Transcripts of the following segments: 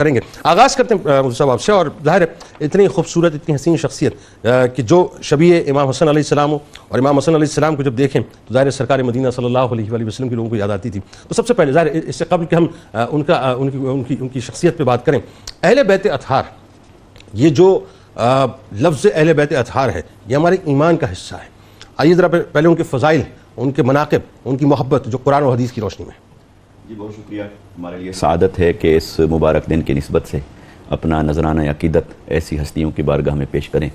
کریں گے. آغاز کرتے ہیں مفتی صاحب آپ سے. اور ظاہر ہے اتنی خوبصورت اتنی حسین شخصیت کہ جو شبیہ امام حسن علیہ السلام ہو, اور امام حسن علیہ السلام کو جب دیکھیں تو ظاہر سرکار مدینہ صلی اللہ علیہ وآلہ وسلم کے لوگوں کو یاد آتی تھی. تو سب سے پہلے ظاہر اس سے قبل کہ ہم ان کی شخصیت پہ بات کریں, اہل بیت اطہار, یہ جو لفظ اہل بیت اطہار ہے یہ ہمارے ایمان کا حصہ ہے. آئیے ذرا پہلے ان کے فضائل, ان کے مناقب, ان کی محبت جو قرآن و حدیث کی روشنی میں. جی بہت شکریہ. ہمارے لیے سعادت ہے کہ اس مبارک دن کی نسبت سے اپنا نذرانہ عقیدت ایسی ہستیوں کی بارگاہ میں پیش کریں.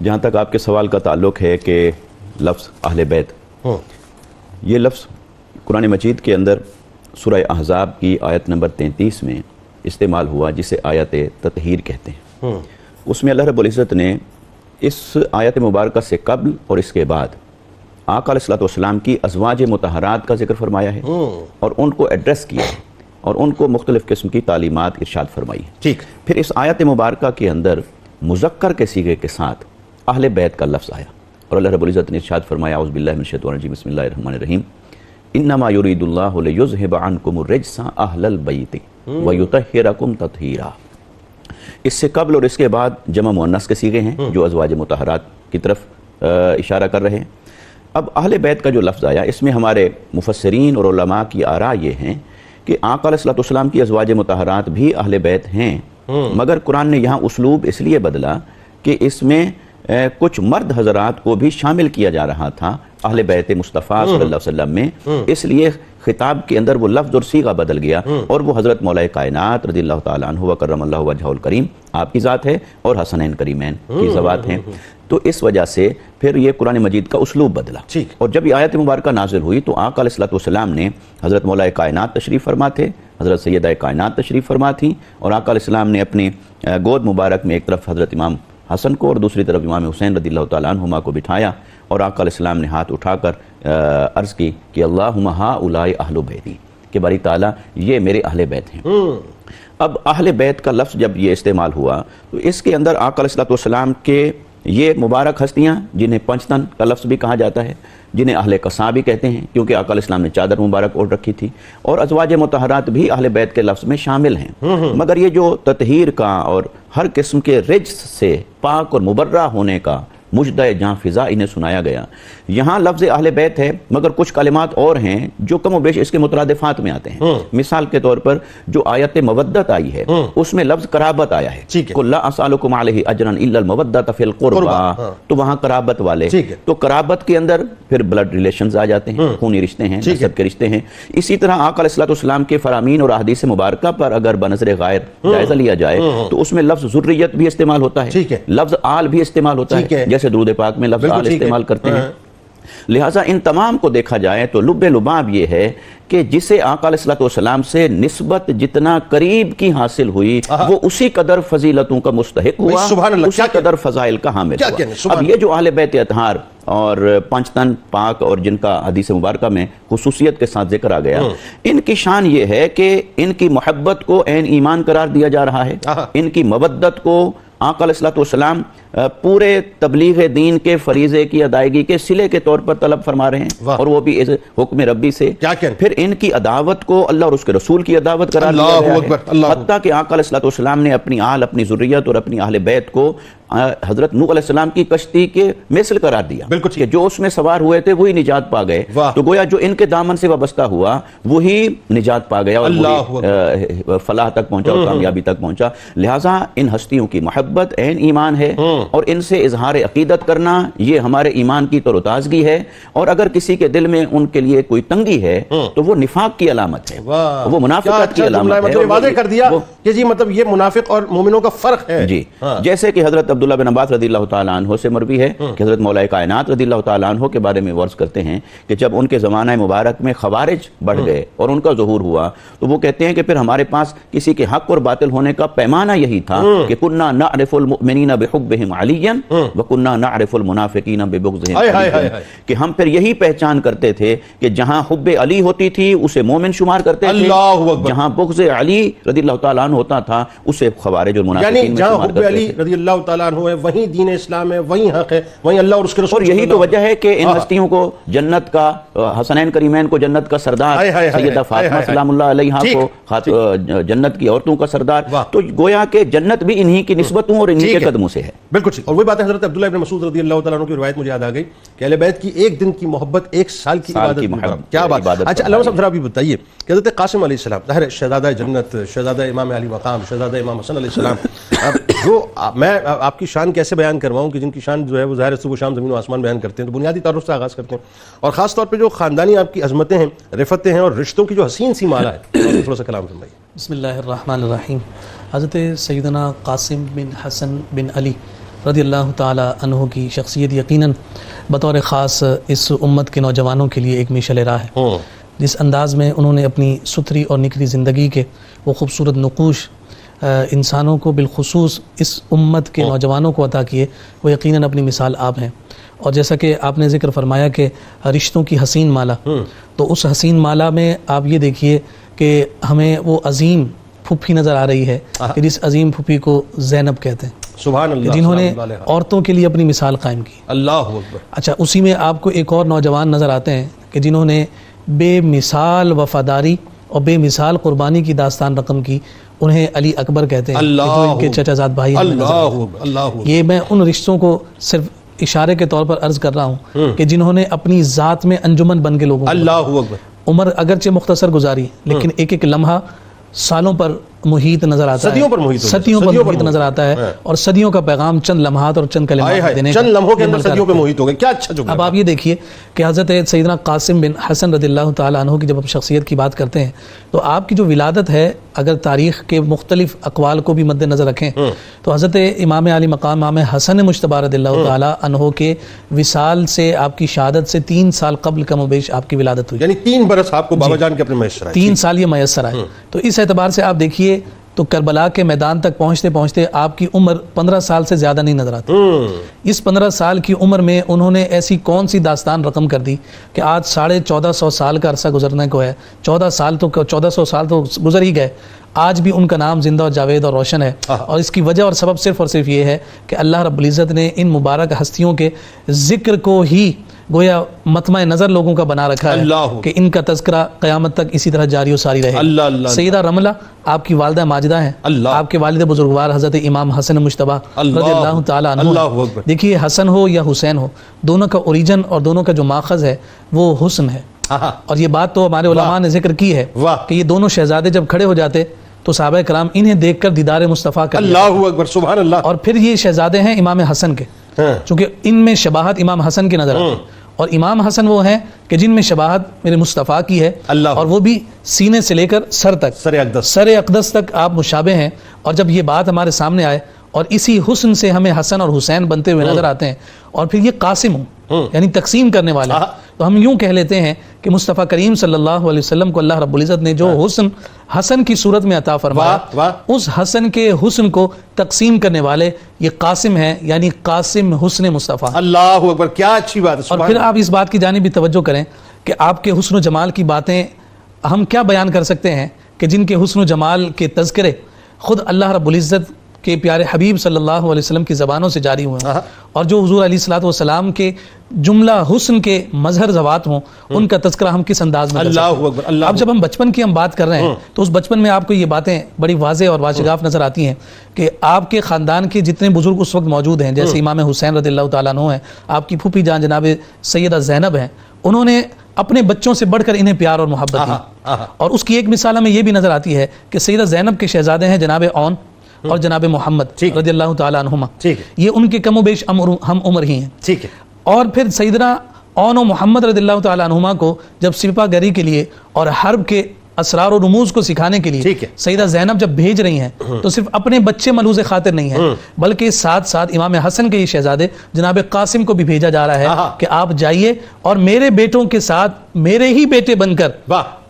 جہاں تک آپ کے سوال کا تعلق ہے کہ لفظ اہل بیت, یہ لفظ قرآن مجید کے اندر سورہ احزاب کی آیت نمبر 33 میں استعمال ہوا, جسے آیت تطہیر کہتے ہیں. اس میں اللہ رب العزت نے اس آیت مبارکہ سے قبل اور اس کے بعد آقا علیہ السلام کی ازواج مطہرات کا ذکر فرمایا ہے اور ان کو ایڈریس کیا ہے اور ان کو مختلف قسم کی تعلیمات ارشاد فرمائی ہے. ٹھیک. پھر اس آیت مبارکہ کے اندر مذکر کے صیغے کے ساتھ اہل بیت کا لفظ آیا اور اللہ رب العزت نے ارشاد فرمایا اعوذ باللہ من الشیطان الرجیم بسم اللہ الرحمن الرحیم انما یرید اللہ لیذھب عنکم الرجس اہل البیت ویطہرکم تطہیرا. اس سے قبل اور اس کے بعد جمع مؤنث کے صیغے ہیں جو ازواج مطہرات کی طرف اشارہ کر رہے ہیں. اب اہل بیت کا جو لفظ آیا, اس میں ہمارے مفسرین اور علماء کی آراء یہ ہیں کہ آقا علیہ السلام کی ازواج مطہرات بھی اہل بیت ہیں, مگر قرآن نے یہاں اسلوب اس لیے بدلا کہ اس میں کچھ مرد حضرات کو بھی شامل کیا جا رہا تھا اہل بیت مصطفیٰ صلی اللہ علیہ وسلم میں, اس لیے خطاب کے اندر وہ لفظ اور صیغہ بدل گیا اور وہ حضرت مولا کائنات رضی اللہ تعالیٰ عنہ وکرم اللہ وجہہ الکریم آپ کی ذات ہے اور حسنین کریمین کی ذوات ہیں. تو اس وجہ سے پھر یہ قرآن مجید کا اسلوب بدلا. اور جب یہ آیت مبارکہ نازل ہوئی تو آقا علیہ السلام نے حضرت مولا کائنات تشریف فرما تھے, حضرت سیدہ کائنات تشریف فرما تھیں, اور آقا علیہ السلام نے اپنی گود مبارک میں ایک طرف حضرت امام حسن کو اور دوسری طرف امام حسین رضی اللہ تعالیٰ عنہما کو بٹھایا اور آقا علیہ السلام نے ہاتھ اٹھا کر عرض کی کہ اللہم ہؤلاء اہل بیتی, کہ باری تعالیٰ یہ میرے اہل بیت ہیں. اب اہل بیت کا لفظ جب یہ استعمال ہوا تو اس کے اندر آقا علیہ السلام کے یہ مبارک ہستیاں جنہیں پنجتن کا لفظ بھی کہا جاتا ہے, جنہیں اہل قصا بھی کہتے ہیں کیونکہ آقا علیہ السلام نے چادر مبارک اوڑھ رکھی تھی, اور ازواج مطہرات بھی اہل بیت کے لفظ میں شامل ہیں. مگر یہ جو تطہیر کا اور ہر قسم کے رجس سے پاک اور مبرہ ہونے کا مجدہ جاں فضا انہیں سنایا گیا, یہاں لفظ اہل بیت ہے مگر کچھ کلمات اور ہیں جو کم و بیش اس کے مترادفات میں آتے ہیں. مثال کے طور پر جو آیت مودت آئی ہے اس میں لفظ قرابت آیا ہے, قُلْ لَا أَسْأَلُكُمْ عَلَيْهِ أَجْرًا إِلَّا الْمَوَدَّةَ فِي الْقُرْبَى, تو وہاں قرابت والے, تو قرابت کے اندر پھر بلڈ ریلیشنز آ جاتے ہیں, خونی رشتے ہیں, نسب کے رشتے ہیں. اسی طرح آقا علیہ السلام کے فرامین اور احادیث مبارکہ پر اگر بنظر غائب جائزہ لیا جائے تو اس میں لفظ ذریت بھی استعمال ہوتا ہے, لفظ آل بھی استعمال ہوتا ہے, جیسے درود پاک میں لفظ آل استعمال کرتے ہیں. لہٰذا ان تمام کو دیکھا جائے تو لب لباب یہ ہے کہ جسے آقا علیہ السلام سے نسبت جتنا قریب کی حاصل ہوئی وہ اسی قدر فضیلتوں کا مستحق ہوا, اسی قدر فضائل کا حامل ہوا. اب یہ جو اہل بیت اطہار اور پنجتن پاک اور جن کا حدیث مبارکہ میں خصوصیت کے ساتھ ذکر آ گیا, ان کی شان یہ ہے کہ ان کی محبت کو عین ایمان قرار دیا جا رہا ہے, ان کی مودت کو آقا علیہ السلام پورے تبلیغ دین کے فریضے کی ادائیگی کے صلے کے طور پر طلب فرما رہے ہیں, اور وہ بھی حکم ربی سے. پھر ان کی عداوت کو اللہ اور اس کے رسول کی عداوت قرار دیا گیا ہے, حتیٰ کہ آقا علیہ السلام نے اپنی آل, اپنی ذریت اور اپنی اہل بیت کو حضرت نوح علیہ السلام کی کشتی کے مثل قرار دیا کہ جو اس میں سوار ہوئے تھے وہی نجات پا گئے. تو گویا جو ان کے دامن سے وابستہ ہوا وہی نجات پا گیا اور وہی فلاح تک پہنچا اور کامیابی تک پہنچا. لہٰذا ان ہستیوں کی محبت عین ایمان ہے, اور ان سے اظہار عقیدت کرنا یہ ہمارے ایمان کی تر و تازگی ہے, اور اگر کسی کے دل میں ان کے لیے کوئی تنگی ہے تو وہ نفاق کی علامت ہے, وہ منافقت کی علامت ہے. مطلب واضح کر دیا کہ جی مطلب یہ منافق اور مومنوں کا فرق ہے. جی جیسے کہ حضرت عبداللہ بن عباس رضی اللہ تعالیٰ عنہ سے مروی ہے کہ حضرت مولا کائنات رضی اللہ تعالیٰ عنہ کے بارے میں ورز کرتے ہیں کہ جب ان کے زمانہ مبارک میں خوارج بڑھ گئے اور ان کا ظہور ہوا تو وہ کہتے ہیں کہ پھر ہمارے پاس کسی کے حق اور باطل ہونے کا پیمانہ یہی تھا کہ کُنَّا نعرف المؤمنین بحبہم علیا وکنا نعرف المنافقین ببغضہم علیہ، کہ ہم پھر یہی پہچان کرتے تھے کہ جہاں حب علی ہوتی تھی اسے مومن شمار کرتے تھے، اللہ اکبر، جہاں بغض علی رضی اللہ تعالیٰ عنہ ہوتا تھا اسے خوارج اور منافقین یعنی میں جہاں شمار حب کرتے علی تھے۔ رضی اللہ تعالیٰ عنہ ہے وہیں دین اسلام ہے، وہیں حق ہے، وہیں اللہ اور اس کے رسول، اور یہی تو وجہ ہے کہ ان ہستیوں کو جنت کا، حسنین کریمین کو جنت کا سردار، سیدہ فاطمہ سلام اللہ علیہا کو جنت کی عورتوں کا سردار، تو گویا کہ جنت بھی انہی کی نسبتوں اور انہی کے قدموں سے ہے۔ بالکل ٹھیک۔ اور وہی بات ہے حضرت عبداللہ ابن مسعود رضی اللہ تعالیٰ عنہ کی روایت مجھے یاد آ گئی کہ اہل بیت کی ایک دن کی محبت ایک سال کی عبادت، کیا بات۔ اچھا علامہ صاحب ذرا بھی بتائیے کہ حضرت قاسم علیہ السلام، ظاہر شہزادہ جنت، شہزادہ امام علی مقام، شہزادہ امام حسن علیہ السلام، جو میں آپ کی شان کیسے بیان کرواؤں کہ جن کی شان جو ہے وہ ظاہر صبح شام زمین و آسمان بیان کرتے ہیں، تو بنیادی تعارف سے آغاز کرتے ہیں، اور خاص طور پہ جو خاندانی آپ کی عظمتیں ہیں، رفتیں ہیں، اور رشتوں کی جو حسین سی مالا ہے، تھوڑا سا کلام فرمائیے۔ بسم اللہ الرحمن الرحیم۔ حضرت سیدنا قاسم بن حسن بن علی رضی اللہ تعالی عنہ کی شخصیت یقیناً بطور خاص اس امت کے نوجوانوں کے لیے ایک مشعل راہ ہے۔ جس انداز میں انہوں نے اپنی ستھری اور نکھری زندگی کے وہ خوبصورت نقوش انسانوں کو بالخصوص اس امت کے نوجوانوں کو عطا کیے، وہ یقیناً اپنی مثال آپ ہیں۔ اور جیسا کہ آپ نے ذکر فرمایا کہ رشتوں کی حسین مالا، تو اس حسین مالا میں آپ یہ دیکھیے کہ ہمیں وہ عظیم پھوپھی نظر آ رہی ہے کہ جس عظیم پھوپھی کو زینب کہتے ہیں، سبحان اللہ، جنہوں نے عورتوں کے لیے اپنی مثال قائم کی۔ اللہ اکبر۔ اچھا، اسی میں آپ کو ایک اور نوجوان نظر آتے ہیں کہ جنہوں نے بے مثال وفاداری اور بے مثال قربانی کی داستان رقم کی، انہیں علی اکبر کہتے ہیں، جو ان کے چچا زاد بھائی ہیں۔ یہ میں ان رشتوں کو صرف اشارے کے طور پر عرض کر رہا ہوں کہ جنہوں نے اپنی ذات میں انجمن بن کے لوگوں کو، اللہ اکبر، عمر اگرچہ مختصر گزاری لیکن ایک ایک لمحہ سالوں پر محیط نظر آتا ہے، صدیوں پر محیط، صدیوں پر محیط نظر آتا ہے، اور صدیوں کا پیغام چند لمحات اور چند کلمات دینے چند لمحوں کے اندر صدیوں پہ محیط ہو گئے، کیا اچھا جملہ۔ اب آپ یہ دیکھیے کہ حضرت سیدنا قاسم بن حسن رضی اللہ تعالیٰ عنہ کی جب ہم شخصیت کی بات کرتے ہیں تو آپ کی جو ولادت ہے، اگر تاریخ کے مختلف اقوال کو بھی مد نظر رکھیں تو حضرت امام علی مقام امام حسن مجتبی رضی اللہ تعالیٰ عنہ کے وصال سے آپ کی شہادت سے 3 سال قبل کم و بیش آپ کی ولادت ہوئی، یعنی 3 برس آپ کو بابا جان کے اپنے میسر آئے، 3 سال یہ میسر آئے۔ تو اس اعتبار سے آپ دیکھیے تو کربلا کے میدان تک پہنچتے پہنچتے آپ کی عمر 15 سال سے زیادہ نہیں نظر آتی۔ اس 15 سال کی عمر میں انہوں نے ایسی کون سی داستان رقم کر دی کہ آج 1450 سال کا عرصہ گزرنے کو ہے، 1400 سال تو گزر ہی گئے، آج بھی ان کا نام زندہ اور جاوید اور روشن ہے۔ اور اس کی وجہ اور سبب صرف اور صرف یہ ہے کہ اللہ رب العزت نے ان مبارک ہستیوں کے ذکر کو ہی گویا مطمع نظر لوگوں کا بنا رکھا ہے کہ ان کا تذکرہ قیامت تک اسی طرح جاری و ساری رہے۔ سیدہ رملہ آپ کی والدہ ماجدہ ہیں، آپ کے والد بزرگوار حضرت امام حسن مجتبی رضی اللہ تعالیٰ عنہ۔ دیکھیے حسن ہو یا حسین ہو، دونوں کا اوریجن اور دونوں کا جو ماخذ ہے وہ حسن ہے، اور یہ بات تو ہمارے علماء نے ذکر کی ہے کہ یہ دونوں شہزادے جب کھڑے ہو جاتے تو صحابہ کرام انہیں دیکھ کر دیدار مصطفیٰ کر لیتے۔ اللہ اکبر، سبحان اللہ۔ اور پھر یہ شہزادے ہیں امام حسن کے، چونکہ ان میں شباہت امام حسن کی نظر آتی ہے، اور امام حسن وہ ہیں کہ جن میں شباہت میرے مصطفیٰ کی ہے، اور وہ بھی سینے سے لے کر سر تک، سر اقدس تک آپ مشابہ ہیں۔ اور جب یہ بات ہمارے سامنے آئے اور اسی حسن سے ہمیں حسن اور حسین بنتے ہوئے نظر آتے ہیں، اور پھر یہ قاسم ہوں یعنی تقسیم کرنے والے، تو ہم یوں کہہ لیتے ہیں کہ مصطفیٰ کریم صلی اللہ علیہ وسلم کو اللہ رب العزت نے جو حسن حسن کی صورت میں عطا فرمایا، اس حسن کے حسن کو تقسیم کرنے والے یہ قاسم ہیں، یعنی قاسم حسن مصطفیٰ۔ اللہ اکبر، کیا اچھی بات ہے۔ اور پھر آپ اس بات کی جانب بھی توجہ کریں کہ آپ کے حسن و جمال کی باتیں ہم کیا بیان کر سکتے ہیں کہ جن کے حسن و جمال کے تذکرے خود اللہ رب العزت کے پیارے حبیب صلی اللہ علیہ وسلم کی زبانوں سے جاری ہوئے ہیں، اور جو حضور علیہ الصلوۃ والسلام کے جملہ حسن کے مظہر زوات ہوں، ان کا تذکرہ ہم کس انداز میں کر سکتے ہیں۔ اب جب ہم بچپن کی بات کر رہے ہیں تو اس بچپن میں آپ کو یہ باتیں بڑی واضح اور واشگاف نظر آتی ہیں کہ آپ کے خاندان کے جتنے بزرگ اس وقت موجود ہیں، جیسے امام حسین رضی اللہ تعالیٰ عنہ ہیں، آپ کی پھوپھی جان جناب سیدہ زینب ہیں، انہوں نے اپنے بچوں سے بڑھ کر انہیں پیار اور محبت دی۔ اور اس کی ایک مثال ہمیں یہ بھی نظر آتی ہے کہ سیدہ زینب کے شہزادے ہیں جناب اون اور جناب محمد رضی اللہ تعالیٰ عنہما، یہ ان کے کم و بیش ہم عمر ہی ہیں۔ اور پھر سیدنا اون و محمد رضی اللہ تعالیٰ عنہما کو جب سپاہ گری کے لیے اور حرب کے اسرار و رموز کو سکھانے کے لیے سیدہ زینب جب بھیج رہی ہیں تو صرف اپنے بچے ملحوظ خاطر نہیں ہیں بلکہ ساتھ ساتھ امام حسن کے یہ شہزادے جناب قاسم کو بھی بھیجا جا رہا ہے کہ آپ جائیے اور میرے بیٹوں کے ساتھ میرے ہی بیٹے بن کر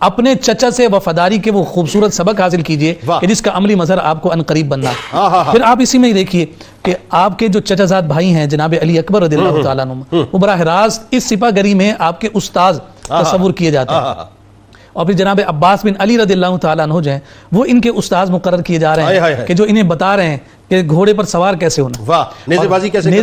اپنے چچا سے وفاداری کے وہ خوبصورت سبق حاصل کیجئے کہ جس کا عملی مظہر آپ کو عنقریب بننا ہے۔ پھر آپ اسی میں دیکھیے کہ آپ کے جو چچا زاد بھائی ہیں جناب علی اکبر رضی اللہ تعالیٰ عنہ، وہ براہ راست اس سپاہ گری میں آپ کے استاذ تصور کیے جاتے ہیں، اور پھر جناب عباس بن علی رضی اللہ تعالیٰ عنہ جو ہیں وہ ان کے استاذ مقرر کیے جا رہے ہیں کہ جو انہیں بتا رہے ہیں کہ گھوڑے پر سوار کیسے ہونا، نیزے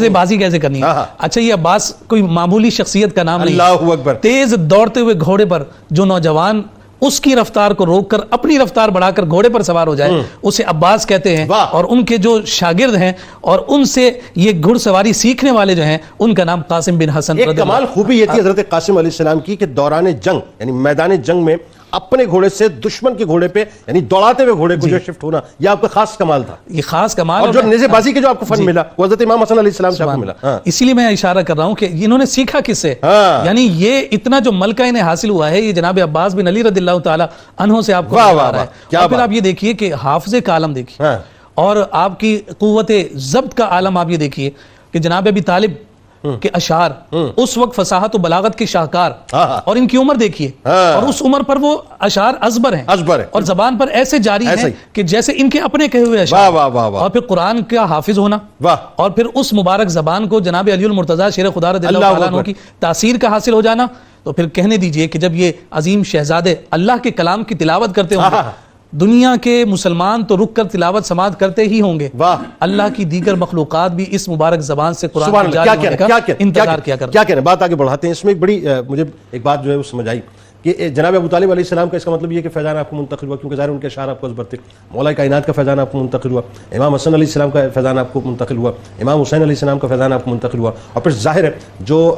بازی کیسے کرنی ہے۔ اچھا یہ عباس کوئی معمولی شخصیت کا نام نہیں، تیز دوڑتے ہوئے گھوڑے پر جو نوجوان اس کی رفتار کو روک کر اپنی رفتار بڑھا کر گھوڑے پر سوار ہو جائے اسے عباس کہتے ہیں، اور ان کے جو شاگرد ہیں اور ان سے یہ گھڑ سواری سیکھنے والے جو ہیں ان کا نام قاسم بن حسن۔ ایک کمال خوبی یہ تھی حضرت قاسم علیہ السلام کی کہ دوران جنگ یعنی میدان جنگ میں اپنے گھوڑے سے دشمن کے گھوڑے پہ یعنی دوڑاتے ہوئے گھوڑے کو جو شفٹ ہونا یہ آپ کا خاص کمال تھا، یہ خاص کمال، اور جو نیزے بازی کے جو آپ کو فن ملا وہ حضرت امام حسن علیہ السلام سے آپ کو ملا۔ اسی لیے میں اشارہ کر رہا ہوں کہ انہوں نے سیکھا کس سے، یعنی یہ اتنا جو ملکہ انہیں حاصل ہوا ہے یہ جناب عباس بن علی رضی اللہ تعالیٰ عنہ سے آپ کو ملا رہا ہے۔ اور پھر آپ یہ دیکھیے کہ حافظے کا عالم دیکھیے اور آپ کی قوت ضبط کا عالم آپ یہ دیکھیے کہ جناب ابی طالب کہ اشعار اس وقت فصاحت و بلاغت کے شاہکار، اور ان کی عمر دیکھیے اور اس عمر پر وہ اشعار ازبر ہیں اور زبان پر ایسے جاری ہیں کہ جیسے ان کے اپنے کہے ہوئے اشعار، اور پھر قرآن کا حافظ ہونا، اور پھر اس مبارک زبان کو جناب علی المرتضیٰ شیر خدا رضی اللہ تعالیٰ عنہ کی تاثیر کا حاصل ہو جانا، تو پھر کہنے دیجئے کہ جب یہ عظیم شہزادے اللہ کے کلام کی تلاوت کرتے ہوں گے دنیا کے مسلمان تو رک کر تلاوت سماعت کرتے ہی ہوں گے، اللہ کی دیگر مخلوقات بھی اس مبارک زبان سے قرآن جاری ہونے کا انتظار کیا کرتے ہیں۔ کیا کہنے بات آگے بڑھاتے ہیں، اس میں ایک بڑی مجھے ایک بات جو ہے وہ سمجھ آئی کہ جناب ابو طالب علیہ السلام کا اس کا مطلب یہ کہ فیضان آپ کو منتقل ہوا، کیونکہ ظاہر ان کے اشعار آپ کو ازبر تھے، مولا کائنات کا فیضان آپ کو منتقل ہوا، امام حسن علیہ السلام کا فیضان آپ کو منتقل ہوا، امام حسین علیہ السلام کا فیضان آپ کو منتقل ہوا، اور پھر ظاہر ہے جو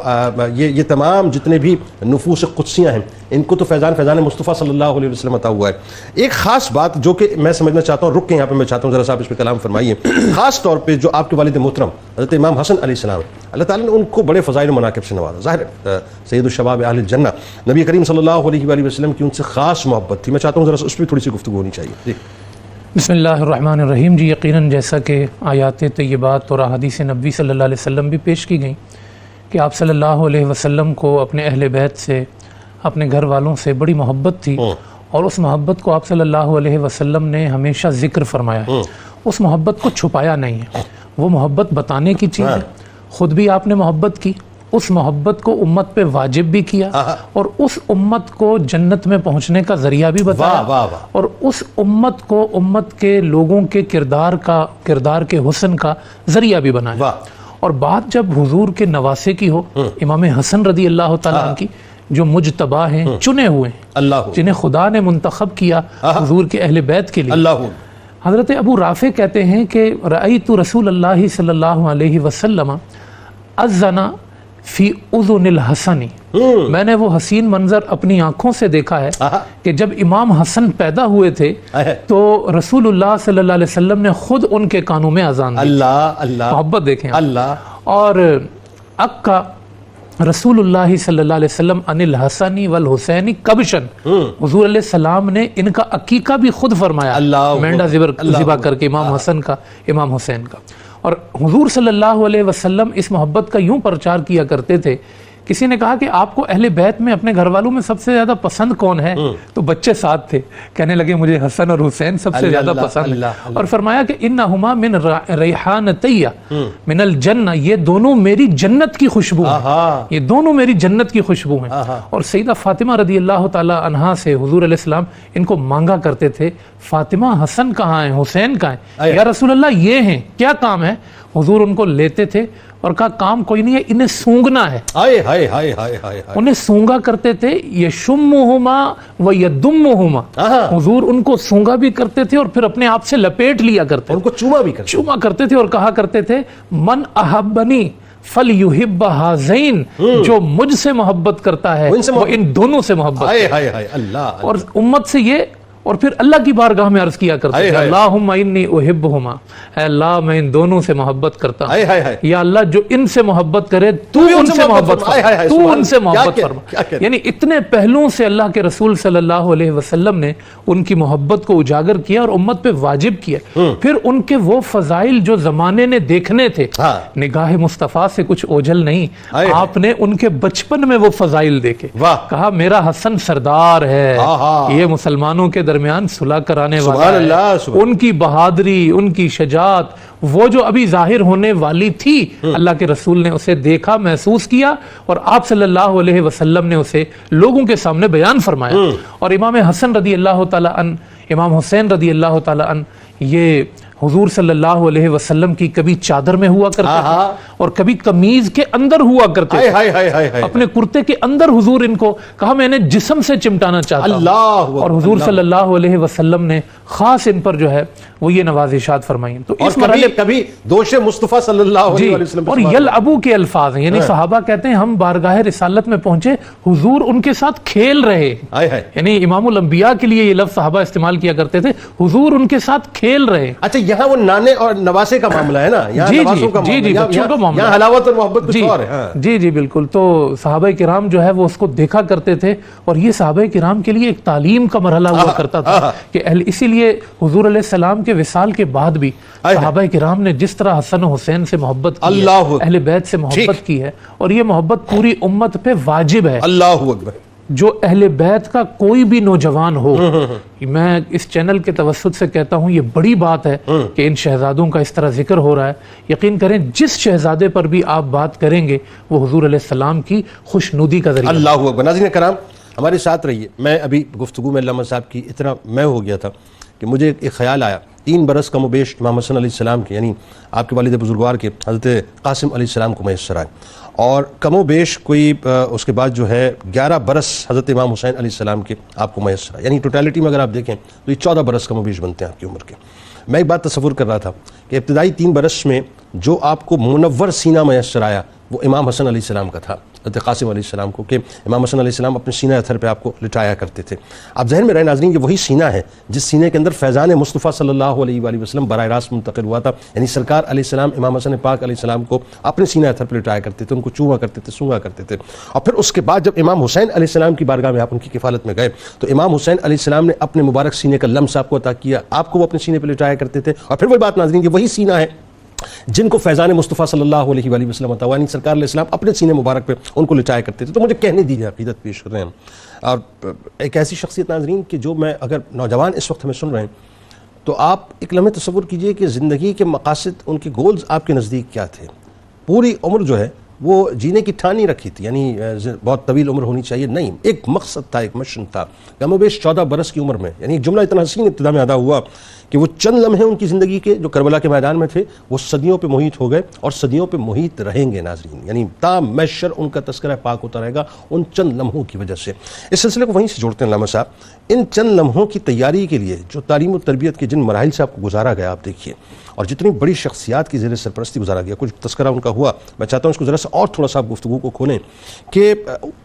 یہ تمام جتنے بھی نفوس قدسیاں ہیں ان کو تو فیضان مصطفیٰ صلی اللہ علیہ وسلم عطا ہوا ہے۔ ایک خاص بات جو کہ میں سمجھنا چاہتا ہوں، رک کے یہاں پہ میں چاہتا ہوں ذرا صاحب اس پہ کلام فرمائیے، خاص طور پہ جو آپ کے والد محترم حضرت امام حسن علیہ السلام، اللہ تعالیٰ نے ان کو بڑے فضائل و مناقب سے نوازا، ظاہر سید الشباب اہل الجنہ، نبی کریم صلی اللہ علیہ وآلہ وسلم کی ان سے خاص محبت تھی، میں چاہتا ہوں ذرا اس پہ تھوڑی سی گفتگو ہونی چاہیے۔ بسم اللہ الرحمن الرحیم۔ جی یقیناً جیسا کہ آیات طیبات اور احادیث نبی صلی اللہ علیہ وسلم بھی پیش کی گئیں کہ آپ صلی اللہ علیہ وسلم کو اپنے اہل بیت سے اپنے گھر والوں سے بڑی محبت تھی، اور اس محبت کو آپ صلی اللہ علیہ وسلم نے ہمیشہ ذکر فرمایا ہے، اس محبت کو چھپایا نہیں ہے، وہ محبت بتانے کی چیز ہے، خود بھی آپ نے محبت کی، اس محبت کو امت پہ واجب بھی کیا، اور اس امت کو جنت میں پہنچنے کا ذریعہ بھی بتایا، اور اس امت کو امت کے لوگوں کے کردار کے حسن کا ذریعہ بھی بنایا۔ اور بات جب حضور کے نواسے کی ہو، امام حسن رضی اللہ تعالیٰ عنہ کی، جو مجتبی ہیں، چنے ہوئے ہیں، جنہیں خدا نے منتخب کیا حضور کے اہل بیت کے لیے۔ حضرت ابو رافع کہتے ہیں کہ رأیت رسول اللہ صلی اللہ علیہ وسلم اذن فی اذن الحسن، میں نے وہ حسین منظر اپنی آنکھوں سے دیکھا ہے کہ جب امام حسن پیدا ہوئے تھے تو رسول اللہ صلی اللہ علیہ وسلم نے خود ان کے کانوں میں اذان دی۔ محبت دیکھیں اور اکا رسول اللہ صلی اللہ علیہ وسلم ان الحسن والحسین کبشن، حضور علیہ السلام نے ان کا عقیقہ بھی خود فرمایا، مینڈا ذبح کر کے امام حسن کا امام حسین کا۔ اور حضور صلی اللہ علیہ وسلم اس محبت کا یوں پرچار کیا کرتے تھے، کسی نے کہا کہ آپ کو اہل بیت میں اپنے گھر والوں میں سب سے زیادہ پسند کون ہے؟ تو بچے ساتھ تھے، کہنے لگے مجھے حسن اور حسین سب سے زیادہ پسند ہے، اور فرمایا کہ انہما من ریحانتی من الجنہ، یہ دونوں میری جنت کی خوشبو ہیں، یہ دونوں میری جنت کی خوشبو ہیں۔ اور سیدہ فاطمہ رضی اللہ تعالی عنہا سے حضور علیہ السلام ان کو مانگا کرتے تھے، فاطمہ حسن کہاں ہیں، حسین کہاں ہیں؟ یا رسول اللہ یہ ہیں، کیا کام ہے؟ حضور ان کو لیتے تھے اور کہا کام کوئی نہیں ہے، انہیں سونگنا ہے، انہیں سونگا کرتے تھے، یشمہما و یدمہما، حضور ان کو سونگا بھی کرتے تھے اور پھر اپنے آپ سے لپیٹ لیا کرتے، ان کو چوما کرتے تھے اور کہا کرتے تھے من احبنی فلیحب ہذین، جو مجھ سے محبت کرتا ہے وہ ان دونوں سے محبت کرتا ہے۔ اور امت سے یہ اور پھر اللہ کی بارگاہ میں عرض کیا کرتے تھے اللہم انی احبہما، اے اللہ میں ان دونوں سے محبت کرتا ہوں، یا اللہ جو ان سے محبت کرے تو ان سے محبت فرما، تو ان سے محبت فرما۔ یعنی اتنے پہلوؤں سے اللہ کے رسول صلی اللہ علیہ وسلم نے ان کی محبت کو اجاگر کیا اور امت پہ واجب کیا۔ پھر ان کے وہ فضائل جو زمانے نے دیکھنے تھے، نگاہ مصطفیٰ سے کچھ اوجھل نہیں، آپ نے ان کے بچپن میں وہ فضائل دیکھے، کہا میرا حسن سردار ہے، یہ مسلمانوں کے درمیان صلح کرانے والا ہے۔ ان کی بہادری، ان کی شجاعت، وہ جو ابھی ظاہر ہونے والی تھی، اللہ کے رسول نے اسے دیکھا، محسوس کیا، اور آپ صلی اللہ علیہ وسلم نے اسے لوگوں کے سامنے بیان فرمایا۔ اور امام حسن رضی اللہ تعالیٰ عنہ، امام حسین رضی اللہ تعالیٰ عنہ، یہ حضور صلی اللہ علیہ وسلم کی کبھی چادر میں ہوا کرتے تھے اور کبھی قمیض کے اندر ہوا کرتے تھے، اپنے کرتے کے اندر حضور ان کو کہا میں نے جسم سے چمٹانا چاہتا ہوں، اور حضور صلی اللہ علیہ وسلم نے خاص ان پر جو ہے وہ یہ نوازشات فرمائی۔ تو اس مرحلے کبھی دوش مصطفیٰ صلی اللہ علیہ وسلم، اور یلعبو کے الفاظ ہیں، یعنی صحابہ کہتے ہیں ہم بارگاہ رسالت میں پہنچے، حضور ان کے ساتھ کھیل رہے، یعنی امام الانبیاء کے لیے یہ لفظ صحابہ استعمال کیا کرتے تھے، حضور ان کے ساتھ کھیل رہے۔ اچھا یہاں وہ نانے اور نواسے کا معاملہ ہے نا، جی جی بچوں کا معاملہ، یہاں حلاوت اور محبت کچھ اور ہے۔ جی جی بالکل۔ تو صحابہ کرام جو ہے وہ اس کو دیکھا کرتے تھے، اور یہ صحابہ کرام کے لیے ایک تعلیم کا مرحلہ ہوا کرتا تھا کہ اسی لیے حضور علیہ السلام کے وصال کے بعد بھی صحابہ کرام نے جس طرح حسن و حسین سے محبت کی ہے، اہل بیت سے محبت کی ہے، اور یہ محبت پوری امت پہ واجب ہے۔ اللہ اکبر۔ جو اہل بیت کا کوئی بھی نوجوان ہو، میں اس چینل کے توسط سے کہتا ہوں یہ بڑی بات ہے کہ ان شہزادوں کا اس طرح ذکر ہو رہا ہے۔ یقین کریں جس شہزادے پر بھی آپ بات کریں گے وہ حضور علیہ السلام کی خوشنودی کا ذریعہ۔ اللہ اکبر۔ ناظرین کرام ہمارے ساتھ رہیے۔ میں ابھی گفتگو میں علامہ صاحب کی اتنا میں ہو گیا تھا کہ مجھے ایک خیال آیا، 3 برس کم و بیش امام حسن علیہ السلام کے، یعنی آپ کے والد بزرگوار کے حضرت قاسم علیہ السلام کو میسر آئے، اور کم و بیش کوئی اس کے بعد جو ہے 11 برس حضرت امام حسین علیہ السلام کے آپ کو میسر آئے، یعنی ٹوٹیلٹی میں اگر آپ دیکھیں تو یہ 14 برس کم و بیش بنتے ہیں آپ کی عمر کے۔ میں ایک بات تصور کر رہا تھا کہ ابتدائی 3 برس میں جو آپ کو منور سینہ میسر آیا وہ امام حسن علیہ السلام کا تھا، حضرت قاسم علیہ السلام کو، کہ امام حسن علیہ السلام اپنے سینہ اتھر پہ آپ کو لٹایا کرتے تھے۔ آپ ذہن میں رہے ناظرین، یہ وہی سینہ ہے جس سینے کے اندر فیضان مصطفیٰ صلی اللہ علیہ وآلہ وسلم براہ راست منتقل ہوا تھا، یعنی سرکار علیہ السلام امام حسن پاک علیہ السلام کو اپنے سینہ اتھر پہ لٹایا کرتے تھے، ان کو چوما کرتے تھے، سونگا کرتے تھے۔ اور پھر اس کے بعد جب امام حسین علیہ السلام کی بارگاہ میں آپ ان کی کفالت میں گئے تو امام حسین علیہ السلام نے اپنے مبارک سینے کا لمس آپ کو عطا کیا، آپ کو وہ اپنے سینے پہ لٹایا کرتے تھے۔ اور پھر وہی بات ناظرین، یہ وہی سینہ ہے جن کو فیضان مصطفیٰ صلی اللہ علیہ وآلہ وسلم عطا ہوا، یعنی سرکار علیہ السلام اپنے سینے مبارک پہ ان کو لٹایا کرتے تھے۔ تو مجھے کہنے دیجیے، عقیدت پیش کر رہے ہیں، اور ایک ایسی شخصیت ناظرین کہ جو میں اگر نوجوان اس وقت ہمیں سن رہے ہیں تو آپ ایک لمحے تصور کیجئے کہ زندگی کے مقاصد، ان کے گولز آپ کے نزدیک کیا تھے۔ پوری عمر جو ہے وہ جینے کی ٹھان نہیں رکھی تھی، یعنی بہت طویل عمر ہونی چاہیے، نہیں، ایک مقصد تھا، ایک مشن تھا۔ کم و بیش 14 برس کی عمر میں، یعنی ایک جملہ اتنا حسین ابتدا میں ادا ہوا کہ وہ چند لمحے ان کی زندگی کے جو کربلا کے میدان میں تھے وہ صدیوں پہ محیط ہو گئے اور صدیوں پہ محیط رہیں گے ناظرین، یعنی تا محشر ان کا تذکرہ پاک ہوتا رہے گا ان چند لمحوں کی وجہ سے۔ اس سلسلے کو وہیں سے جوڑتے ہیں علامہ صاحب، ان چند لمحوں کی تیاری کے لیے جو تعلیم و تربیت کے جن مراحل سے آپ کو گزارا گیا، آپ دیکھیے، اور جتنی بڑی شخصیات کی زیر سرپرستی گزارا گیا، کچھ تذکرہ ان کا ہوا، میں چاہتا ہوں اس کو ذرا سا اور تھوڑا سا آپ گفتگو کو کھولیں کہ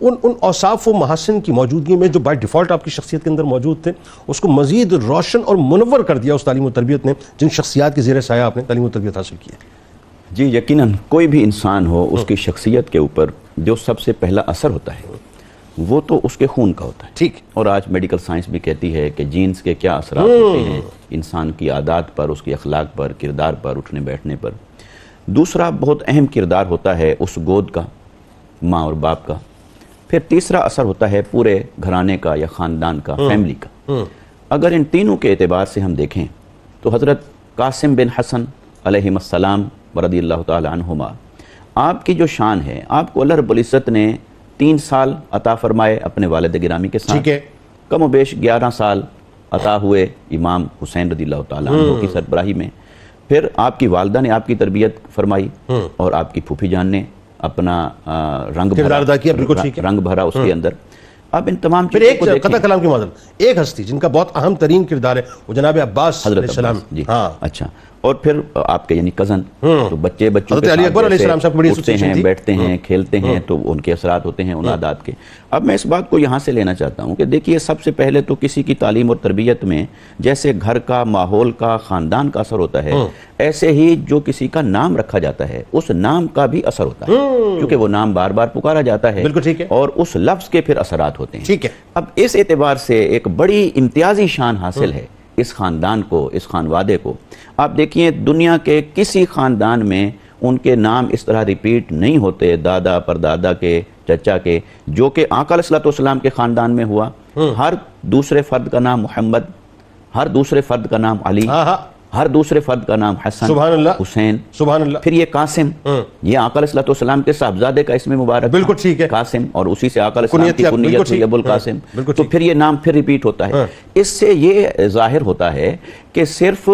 ان اوصاف و محاسن کی موجودگی میں جو بائی ڈیفالٹ آپ کی شخصیت کے اندر موجود تھے اس کو مزید روشن اور منور کر دیا اس تعلیم و تربیت نے، جن شخصیات کے زیر سایہ آپ نے تعلیم و تربیت حاصل کی ہے۔ جی یقیناً کوئی بھی انسان ہو، اس کی شخصیت کے اوپر جو سب سے پہلا اثر ہوتا ہے وہ تو اس کے خون کا ہوتا ہے، ٹھیک، اور آج میڈیکل سائنس بھی کہتی ہے کہ جینز کے کیا اثرات ہوتے ہیں انسان کی عادات پر، اس کی اخلاق پر، کردار پر، اٹھنے بیٹھنے پر۔ دوسرا بہت اہم کردار ہوتا ہے اس گود کا، ماں اور باپ کا۔ پھر تیسرا اثر ہوتا ہے پورے گھرانے کا یا خاندان کا، فیملی کا۔ اگر ان تینوں کے اعتبار سے ہم دیکھیں تو حضرت قاسم بن حسن علیہ السلام رضی اللہ تعالی عنہما، آپ کی جو شان ہے، آپ کو اللہ رب العزت نے 3 سال عطا فرمائے اپنے والد گرامی کے ساتھ، کم و بیش 11 سال عطا ہوئے امام حسین رضی اللہ تعالیٰ عنہ کی سربراہی میں۔ پھر آپ کی والدہ نے آپ کی تربیت فرمائی اور آپ کی پھوپھی جان نے اپنا رنگ بھرا اس کے اندر۔ اب ان تمام پھر ایک قطع کلام کی معذرت، ایک ہستی جن کا بہت اہم ترین کردار ہے وہ جناب عباس علیہ السلام۔ جی اچھا، اور پھر آپ کے یعنی کزن تو بچوں کے حضرت علی اکبر علیہ السلام سے بڑی اٹھتے ہیں بیٹھتے ہیں کھیلتے ہیں تو ان کے اثرات ہوتے ہیں ان عادات کے. اب میں اس بات کو یہاں سے لینا چاہتا ہوں کہ دیکھیے سب سے پہلے تو کسی کی تعلیم اور تربیت میں جیسے گھر کا ماحول کا خاندان کا اثر ہوتا ہے ایسے ہی جو کسی کا نام رکھا جاتا ہے اس نام کا بھی اثر ہوتا ہے کیونکہ وہ نام بار بار پکارا جاتا ہے اور اس لفظ کے پھر اثرات ہوتے ہیں. اب اس اعتبار سے ایک بڑی امتیازی شان حاصل ہے اس خاندان کو اس خانوادے کو. آپ دیکھیے دنیا کے کسی خاندان میں ان کے نام اس طرح ریپیٹ نہیں ہوتے دادا پردادا کے چچا کے جو کہ آقا علیہ السلام کے خاندان میں ہوا. ہر دوسرے فرد کا نام محمد, ہر دوسرے فرد کا نام علی, ہر دوسرے فرد کا نام حسن, سبحان اللہ, حسین, سبحان اللہ, پھر یہ قاسم, یہ آقا علیہ السلام کے صاحبزادے کا اسم مبارک بالکل ٹھیک ہے قاسم, اور اسی سے آقا علیہ السلام کی کنیت ہوئی ابو القاسم. تو پھر یہ نام پھر ریپیٹ ہوتا ہے. اس سے یہ ظاہر ہوتا ہے کہ صرف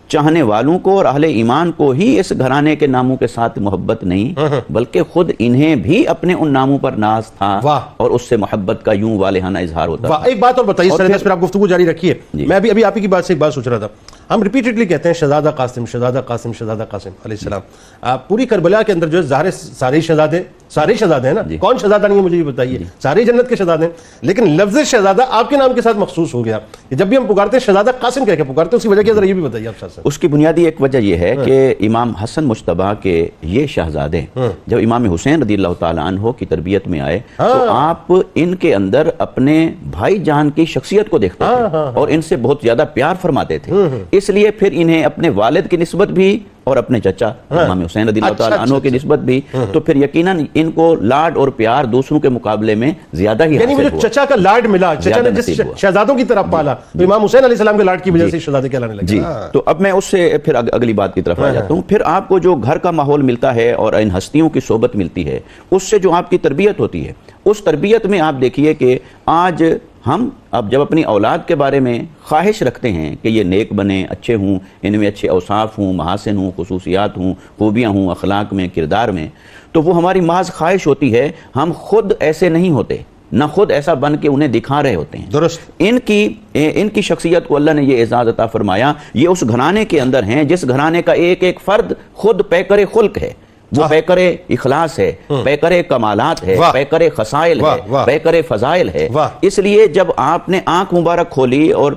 چاہنے والوں کو اور اہل ایمان کو ہی اس گھرانے کے ناموں کے ساتھ محبت نہیں بلکہ خود انہیں بھی اپنے ان ناموں پر ناز تھا اور اس سے محبت کا یوں والہانہ اظہار ہوتا تھا. ایک بات اور بتائیے سر, پھر آپ گفتگو جاری رکھیے. میں ابھی آپ کی بات سے ایک بات سوچ رہا تھا. ہم ریپیٹڈلی کہتے ہیں شہزادہ قاسم شہزادہ قاسم شہزادہ قاسم علیہ السلام. پوری کربلا کے اندر جو ہے ظاہر سارے شہزادے ہیں نا, کون شہزادہ نہیں ہے مجھے یہ بتائیے, سارے جنت کے شہزادے ہیں. لیکن لفظ شہزادہ آپ کے نام کے ساتھ مخصوص ہو گیا. جب بھی ہم پکارتے ہیں شہزادہ قاسم کہہ کے پکارتے ہیں, اس کی وجہ کیا ذرا یہ بھی بتائیے آپ ساتھ. اس کی بنیادی ایک وجہ یہ ہے کہ امام حسن مجتبیٰ کے یہ شہزادے جب امام حسین رضی اللہ تعالیٰ عنہ کی تربیت میں آئے تو آپ ان کے اندر اپنے بھائی جان کی شخصیت کو دیکھتے تھے اور ان سے بہت زیادہ پیار فرماتے تھے. اس لیے پھر انہیں اپنے والد کی نسبت بھی اور اپنے چچا امام حسین رضی اللہ تعالیٰ عنہ کی نسبت بھی, تو پھر یقیناً ان کو لاڈ اور پیار دوسروں کے مقابلے میں زیادہ ہی حاصل ہوا. چچا کا لاڈ ملا, چچا نے جس شہزادوں کی طرف پالا تو امام حسین علیہ السلام کے لاڈ کی وجہ سے شہزادے کہلانے لگے. جی تو اب میں اس سے پھر اگلی بات کی طرف آ جاتا ہوں. پھر آپ کو جو گھر کا ماحول ملتا ہے اور ان ہستیوں کی صحبت ملتی ہے اس سے جو آپ کی تربیت ہوتی ہے, اس تربیت میں آپ دیکھیے کہ آج ہم اب جب اپنی اولاد کے بارے میں خواہش رکھتے ہیں کہ یہ نیک بنے, اچھے ہوں, ان میں اچھے اوصاف ہوں, محاسن ہوں, خصوصیات ہوں, خوبیاں ہوں اخلاق میں, کردار میں, تو وہ ہماری محض خواہش ہوتی ہے. ہم خود ایسے نہیں ہوتے, نہ خود ایسا بن کے انہیں دکھا رہے ہوتے ہیں. درست. ان کی شخصیت کو اللہ نے یہ اعزاز عطا فرمایا, یہ اس گھرانے کے اندر ہیں جس گھرانے کا ایک ایک فرد خود پیکر خلق ہے. وہ پیکر اخلاص ہے, پیکر کمالات ہے, پیکر خصائل ہے, پیکر فضائل ہے. اس لیے جب آپ نے آنکھ مبارک کھولی اور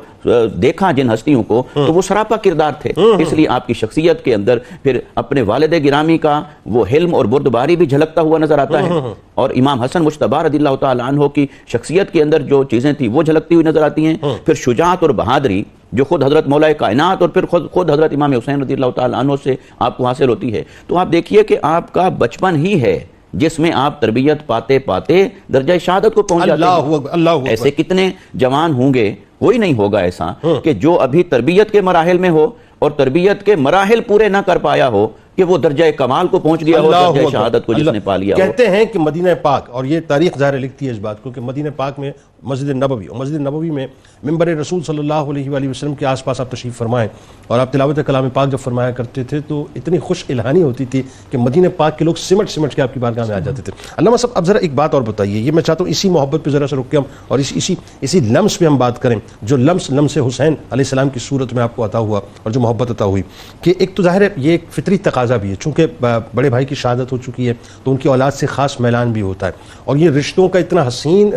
دیکھا جن ہستیوں کو تو وہ سراپا کردار تھے. اس لیے آپ کی شخصیت کے اندر پھر اپنے والد گرامی کا وہ حلم اور بردباری بھی جھلکتا ہوا نظر آتا ہے, اور امام حسن مجتبیٰ رضی اللہ تعالیٰ عنہ کی شخصیت کے اندر جو چیزیں تھیں وہ جھلکتی ہوئی نظر آتی ہیں. پھر شجاعت اور بہادری جو خود حضرت مولا کائنات اور پھر خود حضرت امام حسین رضی اللہ تعالیٰ عنہ سے آپ کو حاصل ہوتی ہے. تو آپ دیکھیے کہ آپ کا بچپن ہی ہے جس میں آپ تربیت پاتے پاتے درجہ شہادت کو پہنچ جاتے ہیں. ایسے کتنے جوان ہوں گے, کوئی نہیں ہوگا ایسا کہ جو ابھی تربیت کے مراحل میں ہو اور تربیت کے مراحل پورے نہ کر پایا ہو کہ وہ درجہ کمال کو پہنچ گیا ہو, درجہ شہادت کو جس نے پا لیا ہو. کہتے ہیں کہ مدینہ پاک, اور یہ تاریخ ظاہر لکھتی ہے اس بات کو, کہ مدینہ پاک میں مسجد نبوی, اور مسجد نبوی میں منبر رسول صلی اللہ علیہ وآلہ وسلم کے آس پاس آپ تشریف فرمائیں اور آپ تلاوت کلام پاک جب فرمایا کرتے تھے تو اتنی خوش الہانی ہوتی تھی کہ مدینہ پاک کے لوگ سمٹ کے آپ کی بارگاہ میں آ جاتے تھے. علامہ صاحب اب ذرا ایک بات اور بتائیے, یہ میں چاہتا ہوں اسی محبت پہ ذرا سے رک کے ہم اور اسی لمس پہ ہم بات کریں جو لمس حسین علیہ السلام کی صورت میں آپ کو عطا ہوا اور جو محبت عطا ہوئی. کہ ایک تو ظاہر ہے یہ ایک فطری تقاضا بھی ہے, چونکہ بڑے بھائی کی شہادت ہو چکی ہے تو ان کی اولاد سے خاص میلان بھی ہوتا ہے, اور یہ رشتوں کا اتنا حسین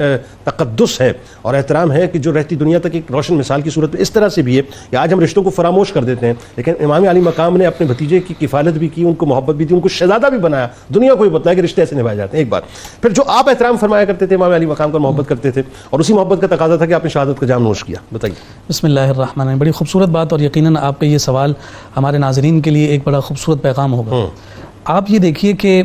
تقدس ہے اور احترام ہے کہ جو رہتی دنیا تک ایک روشن مثال کی صورت میں اس طرح سے بھی ہے کہ آج ہم رشتوں کو فراموش کر دیتے ہیں, لیکن امام علی مقام نے اپنے بھتیجے کی کفالت بھی کی, ان کو محبت بھی دی, ان کو شہزادہ بھی بنایا, دنیا کو بھی بتایا کہ رشتے ایسے نبھائے جاتے ہیں. ایک بار پھر جو آپ احترام فرمایا کرتے تھے امام علی مقام کا محبت کرتے تھے, اور اسی محبت کا تقاضا تھا کہ آپ نے شہادت کا جام نوش کیا, بتائیے. بسم اللہ الرحمن الرحیم. بڑی خوبصورت بات, اور یقیناً آپ کا یہ سوال ہمارے ناظرین کے لیے ایک بڑا خوبصورت پیغام ہوگا. آپ یہ دیکھیے کہ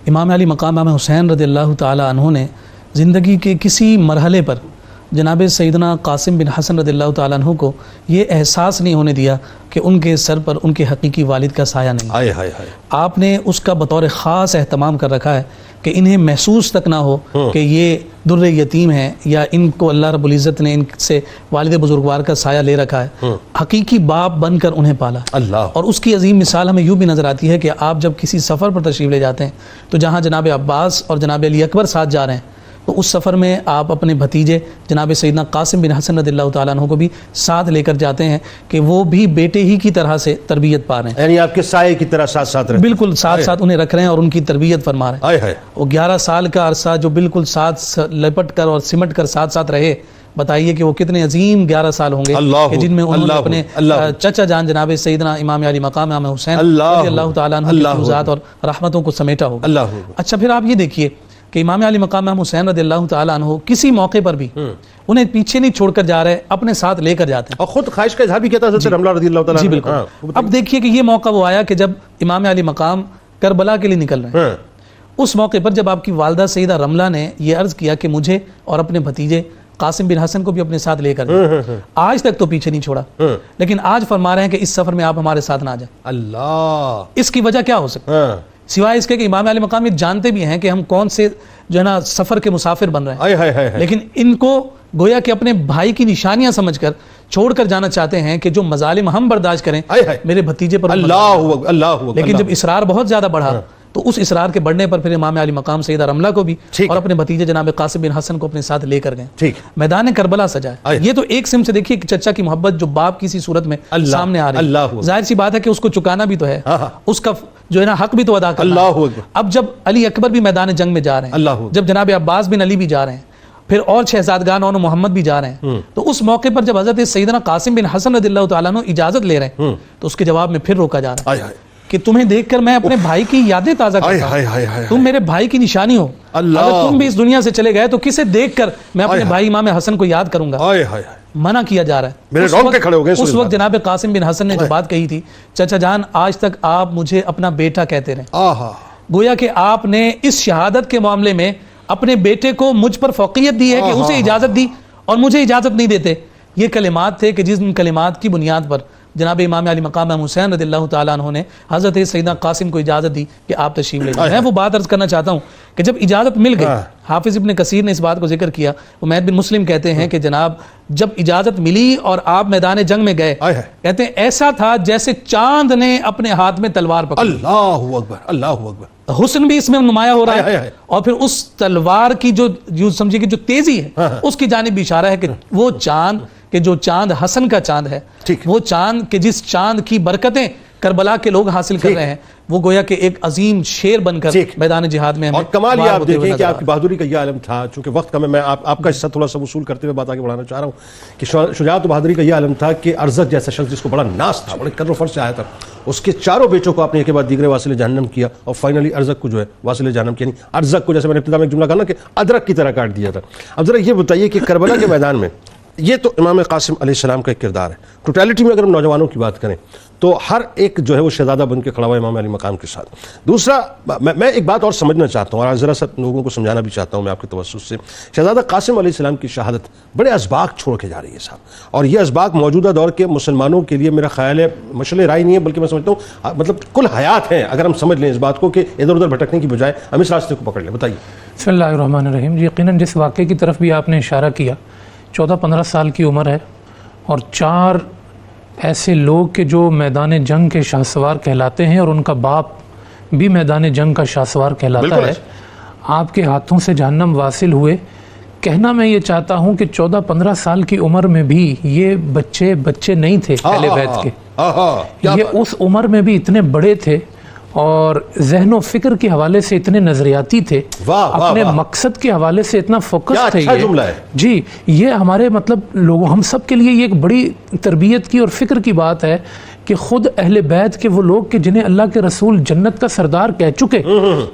امام علی مقام امام حسین رضی اللہ تعالیٰ عنہ نے زندگی کے کسی مرحلے پر جناب سیدنا قاسم بن حسن رضی اللہ تعالیٰ عنہ کو یہ احساس نہیں ہونے دیا کہ ان کے سر پر ان کے حقیقی والد کا سایہ نہیں. آپ نے اس کا بطور خاص اہتمام کر رکھا ہے کہ انہیں محسوس تک نہ ہو کہ یہ در یتیم ہیں یا ان کو اللہ رب العزت نے ان سے والد بزرگوار کا سایہ لے رکھا ہے. حقیقی باپ بن کر انہیں پالا. اور اس کی عظیم مثال ہمیں یوں بھی نظر آتی ہے کہ آپ جب کسی سفر پر تشریف لے جاتے ہیں تو جہاں جناب عباس اور جناب علی اکبر ساتھ جا رہے ہیں تو اس سفر میں آپ اپنے بھتیجے جناب سیدنا قاسم بن حسن رضی اللہ تعالیٰ عنہ کو بھی ساتھ لے کر جاتے ہیں کہ وہ بھی بیٹے ہی کی طرح سے تربیت پا رہے ہیں، یعنی آپ کے سائے کی طرح ساتھ ساتھ رہتے ہیں، بالکل ساتھ ساتھ انہیں رکھ رہے ہیں اور ان کی تربیت فرما رہے ہیں۔ آئے ہائے، وہ 11 سال کا عرصہ جو بالکل ساتھ لپٹ کر اور سمٹ کر ساتھ ساتھ رہے، بتائیے کہ وہ کتنے عظیم 11 سال ہوں گے کہ جن میں انہوں نے اپنے چچا جان جناب سیدنا امام علی مقام امام حسین رضی اللہ تعالیٰ عنہ کی فیوزات اور رحمتوں کو سمیٹا ہوگا۔ اچھا پھر آپ یہ دیکھیے کہ امام علی مقام امام حسین رضی اللہ تعالیٰ عنہ کسی موقع پر بھی انہیں پیچھے نہیں چھوڑ کر جا رہے، اپنے ساتھ لے کر جاتے ہیں، اور خود خواہش کا اظہار بھی کہتا ہے حضرت رملہ رضی اللہ تعالیٰ جی عنہ۔ بالکل۔ اب دیکھیے کہ یہ موقع وہ آیا کہ جب امام علی مقام کربلا کے لیے نکل رہے ہیں، اس موقع پر جب آپ کی والدہ سیدہ رملہ نے یہ عرض کیا کہ مجھے اور اپنے بھتیجے قاسم بن حسن کو بھی اپنے ساتھ لے کر جائیں، آج تک تو پیچھے نہیں چھوڑا، لیکن آج فرما رہے ہیں کہ اس سفر میں آپ ہمارے ساتھ نہ آ جائیں۔ اللہ، اس کی وجہ کیا ہو سکتی ہے سوائے اس کے کہ امام علی مقام یہ جانتے بھی ہیں کہ ہم کون سے جو ہے نا سفر کے مسافر بن رہے ہیں، لیکن ان کو گویا کہ اپنے بھائی کی نشانیاں سمجھ کر چھوڑ کر جانا چاہتے ہیں کہ جو مظالم ہم برداشت کریں میرے بھتیجے پر، لیکن جب اصرار بہت زیادہ بڑھا تو اس اصرار کے بڑھنے پر پھر امام علی مقام سیدہ رملہ کو بھی اور اپنے بھتیجے جناب قاسم بن حسن کو اپنے ساتھ لے کر گئے، میدان کربلا سجایا۔ یہ تو ایک سمت سے دیکھیے کہ چچا کی محبت جو باپ کی سی صورت میں سامنے آ رہی ہے، ظاہر سی بات ہے کہ اس کو چکانا بھی تو ہے، اس کا جو ہے نا حق بھی تو ادا کرنا ہے۔ اب جب علی اکبر بھی میدان جنگ میں جا رہے ہیں، جب جناب عباس بن علی بھی جا رہے ہیں، پھر اور شہزادگان اور محمد بھی جا رہے ہیں، تو اس موقع پر جب حضرت سیدنا قاسم بن حسن رضی اللہ تعالیٰ عنہ اجازت لے رہے ہیں تو اس کے جواب میں پھر روکا جا رہا ہے کہ تمہیں دیکھ کر میں اپنے بھائی کی یادیں تازہ کرتا ہوں، تم میرے بھائی کی نشانی ہو، اگر تم بھی اس دنیا سے چلے گئے تو کسے دیکھ کر میں اپنے بھائی امام حسن کو یاد کروں گا، منع کیا جا رہا ہے۔ اس وقت جناب قاسم بن حسن نے جو بات کہی تھی، چچا جان آج تک آپ مجھے اپنا بیٹا کہتے رہے، گویا کہ آپ نے اس شہادت کے معاملے میں اپنے بیٹے کو مجھ پر فوقیت دی ہے کہ اسے اجازت دی اور مجھے اجازت نہیں دیتے۔ یہ کلمات تھے کہ جن کلمات کی بنیاد پر جناب امام علی مقام حسین رضی اللہ تعالیٰ عنہ نے حضرت سیدنا قاسم کو اجازت دی کہ آپ تشریف لے جائیں۔ میں وہ بات عرض کرنا چاہتا ہوں کہ جب اجازت مل گئی، حافظ ابن کثیر نے اس بات کو ذکر کیا، امید بن مسلم کہتے ہیں کہ جناب جب اجازت ملی اور آپ میدان جنگ میں گئے، کہتے ہیں ایسا تھا جیسے چاند نے اپنے ہاتھ میں تلوار پکڑی، اللہ اکبر، اللہ اکبر، حسن بھی اس میں نمایاں ہو رہا ہے اور پھر اس تلوار کی جو سمجھے کہ جو تیزی ہے اس کی جانب بھی اشارہ ہے کہ وہ چاند کہ جو چاند حسن کا چاند ہے، وہ چاند کہ جس چاند کی برکتیں کربلا کے لوگ حاصل کر رہے ہیں، وہ گویا کہ ایک عظیم شیر بن کر میدان جہاد میں ہمیں، اور کمال یہ آپ دیکھیں کہ آپ کی بہادری کا یہ عالم تھا، چونکہ وقت کم ہے، میں آپ کا حصہ تھوڑا سا وصول کرتے ہوئے بات آگے بڑھانا چاہ رہا ہوں کہ شجاعت و بہادری کا یہ عالم تھا کہ ارزق جیسا شخص جس کو بڑا ناز تھا، بڑے کر و فر سے آیا تھا، اس کے چاروں بیٹوں کو آپ نے ایک کے بعد دیگرے واصل جہنم کیا اور فائنلی ارزق کو جو ہے واصل جہنم کیا، یعنی ارزق کو جیسے میں نے ابتدا میں ایک جملہ کہا نا کہ ادرک کی طرح کاٹ دیا تھا۔ اب ذرا یہ بتائیے کہ کربلا کے میدان میں یہ تو امام قاسم علیہ السلام کا ایک کردار ہے، ٹوٹیلٹی میں اگر ہم نوجوانوں کی بات کریں تو ہر ایک جو ہے وہ شہزادہ بن کے کھڑا ہوا ہے امام علی مقام کے ساتھ۔ دوسرا میں ایک بات اور سمجھنا چاہتا ہوں اور ذرا سا لوگوں کو سمجھانا بھی چاہتا ہوں میں آپ کے توسط سے، شہزادہ قاسم علیہ السلام کی شہادت بڑے اسباق چھوڑ کے جا رہی ہے صاحب، اور یہ اسباق موجودہ دور کے مسلمانوں کے لیے میرا خیال ہے مشعل رائے نہیں ہے، بلکہ میں سمجھتا ہوں مطلب کل حیات ہیں اگر ہم سمجھ لیں اس بات کو کہ ادھر ادھر بھٹکنے کی بجائے ہم اس راستے کو پکڑ لیں۔ بتائیے۔ بسم اللہ الرحمن الرحیم۔ یقیناً جس واقعے کی طرف بھی آپ نے اشارہ کیا، 14-15 سال کی عمر ہے اور 4 ایسے لوگ کہ جو میدان جنگ کے شاہ سوار کہلاتے ہیں اور ان کا باپ بھی میدان جنگ کا شاہ سوار کہلاتا ہے، آپ کے ہاتھوں سے جہنم واصل ہوئے۔ کہنا میں یہ چاہتا ہوں کہ 14-15 سال کی عمر میں بھی یہ بچے نہیں تھے اہل بیت کے، یہ اس عمر میں بھی اتنے بڑے تھے اور ذہن و فکر کے حوالے سے اتنے نظریاتی تھے، اپنے مقصد کے حوالے سے اتنا فوکس تھے جی، یہ ہمارے مطلب لوگوں ہم سب کے لیے یہ ایک بڑی تربیت کی اور فکر کی بات ہے کہ خود اہل بیت کے وہ لوگ کہ جنہیں اللہ کے رسول جنت کا سردار کہہ چکے،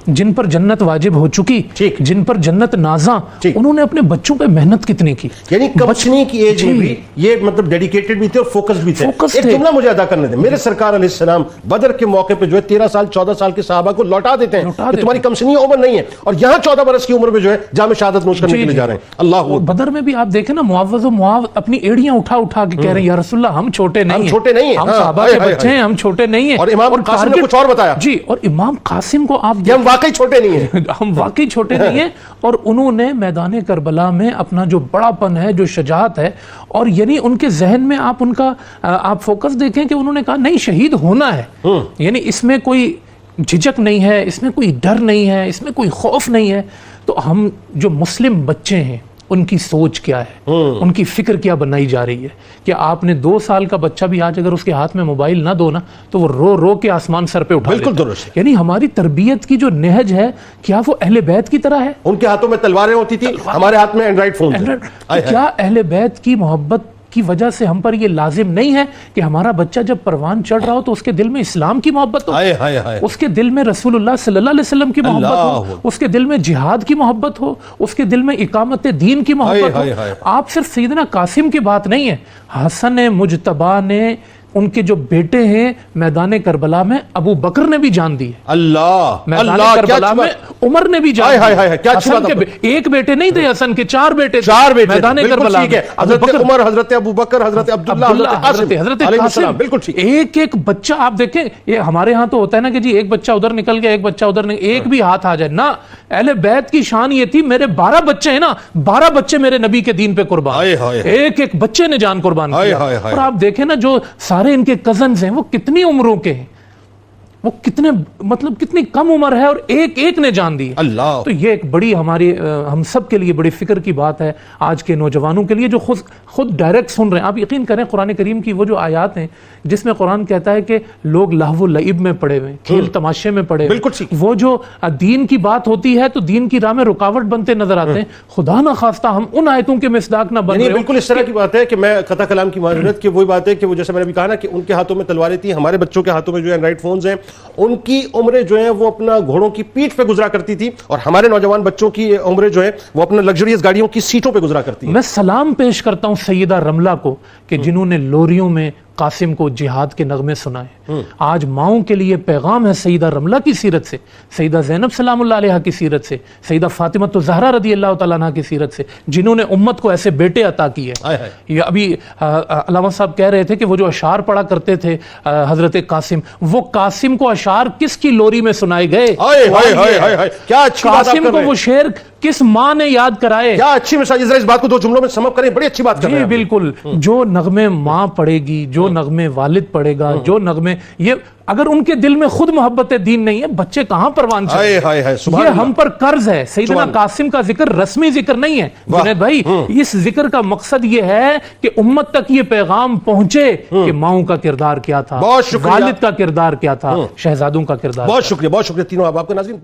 جن پر جنت واجب ہو چکی، جن پر جنت نازاں، انہوں نے اپنے بچوں پہ محنت کتنی کی، یعنی بچنے کی ایج میں بھی یہ مطلب ڈیڈیکیٹڈ بھی تھے اور فوکس بھی تھے۔ ایک جملہ مجھے ادا کرنے دیں، میرے سرکار علیہ السلام بدر کے موقع پہ جو ہے 13 سال 14 سال کے صحابہ کو لوٹا دیتے ہیں کہ تمہاری کمسنی عمر نہیں ہے، اور یہاں 14 برس کی عمر میں جو ہے جام شہادت نوش کرنے کے لیے جا رہے ہیں۔ اللہ بدر میں بھی آپ دیکھیں نا، معوذ و معاذ اپنی ایڑیاں اٹھا کے کہہ رہے ہیں یا رسول اللہ ہم چھوٹے نہیں ہیں، ہم صحابہ کے بچے ہیں، ہم چھوٹے نہیں ہیں، اور امام قاسم نے کچھ اور بتایا جی، اور امام قاسم کو آپ ہم واقعی چھوٹے نہیں ہیں، ہم واقعی چھوٹے نہیں ہیں، اور انہوں نے میدان کربلا میں اپنا جو بڑا پن ہے، جو شجاعت ہے، اور یعنی ان کے ذہن میں آپ ان کا آپ فوکس دیکھیں کہ انہوں نے کہا نہیں شہید ہونا ہے، یعنی اس میں کوئی جھجک نہیں ہے، اس میں کوئی ڈر نہیں ہے، اس میں کوئی خوف نہیں ہے۔ تو ہم جو مسلم بچے ہیں ان کی سوچ کیا ہے، ان کی فکر کیا بنائی جا رہی ہے کہ آپ نے 2 سال کا بچہ بھی آج اگر اس کے ہاتھ میں موبائل نہ دو نا تو وہ رو رو کے آسمان سر پہ اٹھا لیتا ہے۔ بالکل درست۔ یعنی ہماری تربیت کی جو نہج ہے کیا وہ اہل بیت کی طرح ہے؟ ان کے ہاتھوں میں تلواریں ہوتی تھی، ہمارے ہاتھ میں اینڈرائڈ فون ہیں۔ تو کیا اہل بیت کی محبت کی وجہ سے ہم پر یہ لازم نہیں ہے کہ ہمارا بچہ جب پروان چڑھ رہا ہو تو اس کے دل میں اسلام کی محبت ہو، اس کے دل میں رسول اللہ صلی اللہ علیہ وسلم کی محبت ہو، اس کے دل میں جہاد کی محبت ہو، اس کے دل میں اقامت دین کی محبت ہو۔ آپ صرف سیدنا قاسم کی بات نہیں ہے، حسن مجتبیٰ نے ان کے جو بیٹے ہیں میدان کربلا میں ابو بکر نے بھی جان دی ہے، اللہ میدان کربلا میں عمر نے بھی جان دی۔ حسن کے ایک بیٹے نہیں تھے، حسن کے 4 بیٹے تھے میدان کربلا میں، حضرت عمر، حضرت ابو بکر، حضرت عبداللہ، حضرت قاسم، بالکل ایک ایک بچہ آپ دیکھیں۔ یہ ہمارے ہاں تو ہوتا ہے نا کہ جی ایک بچہ ادھر نکل گیا، ایک بچہ ادھر نکل، ایک بھی ہاتھ آ جائے نا۔ اہل بیت کی شان یہ تھی میرے 12 بچے ہیں نا، 12 بچے میرے نبی کے دین پہ قربان، ایک ایک بچے نے جان قربان کیا۔ اور آپ دیکھیں نا جو سارے ان کے کزنز ہیں وہ کتنی عمروں کے ہیں، وہ کتنے مطلب کتنی کم عمر ہے اور ایک ایک نے جان دی اللہ۔ تو یہ ایک بڑی ہماری ہم سب کے لیے بڑی فکر کی بات ہے آج کے نوجوانوں کے لیے جو خود ڈائریکٹ سن رہے ہیں۔ آپ یقین کریں قرآن کریم کی وہ جو آیات ہیں جس میں قرآن کہتا ہے کہ لوگ لہو و لعب میں پڑے ہوئے ہیں، کھیل تماشے میں پڑے ہوئے، وہ جو دین کی بات ہوتی ہے تو دین کی راہ میں رکاوٹ بنتے نظر آتے ہیں۔ خدا نہ خواستہ ہم ان آیتوں کے مصداق نہ بن رہے ہوں۔ بالکل اس طرح کی بات ہے کہ میں قطع کلام کی معذرت کہ وہی بات ہے کہ وہ جیسے میں نے بھی کہا نا کہ ان کے ہاتھوں میں تلواریں تھیں، ہمارے بچوں کے ہاتھوں میں جو اینڈرائڈ فونز ہیں، ان کی عمریں جو ہیں وہ اپنا گھوڑوں کی پیٹھ پہ گزرا کرتی تھی اور ہمارے نوجوان بچوں کی عمریں جو ہیں وہ اپنا لگژریس گاڑیوں کی سیٹوں پہ گزرا کرتی ہیں۔ میں سلام پیش کرتا ہوں سیدہ رملہ کو کہ جنہوں نے لوریوں میں قاسم کو جہاد کے نغمے سنائے۔ آج ماؤں کے لیے پیغام ہے سیدہ رملہ کی سیرت سے، سیدہ زینب سلام اللہ علیہ کی سیرت سے، سیدہ فاطمہ الزہرا رضی اللہ تعالیٰ عنہ کی سیرت سے، جنہوں نے امت کو ایسے بیٹے عطا کیے۔ یہ ابھی علامہ صاحب کہہ رہے تھے کہ وہ جو اشعار پڑھا کرتے تھے حضرت قاسم، وہ قاسم کو اشعار کس کی لوری میں سنائے گئے؟ قاسم کو وہ شعر کس ماں نے یاد کرائے؟ کیا اچھی مثال، اس بات کو 2 جملوں میں سم اپ کریں، بڑی اچھی بات کر رہے ہیں۔ جی بالکل، جو نغمے ماں پڑھے گی، جو نغمے والد پڑھے گا، جو نغمے یہ اگر ان کے دل میں خود محبت دین نہیں ہے بچے کہاں پروان چڑھیں گے؟ یہ ہم پر قرض ہے۔ سیدنا قاسم کا ذکر رسمی ذکر نہیں ہے جنید بھائی، اس ذکر کا مقصد یہ ہے کہ امت تک یہ پیغام پہنچے کہ ماؤں کا کردار کیا تھا، والد کا کردار کیا تھا، شہزادوں کا کردار۔ بہت شکریہ تینوں آپ کا ناظرین۔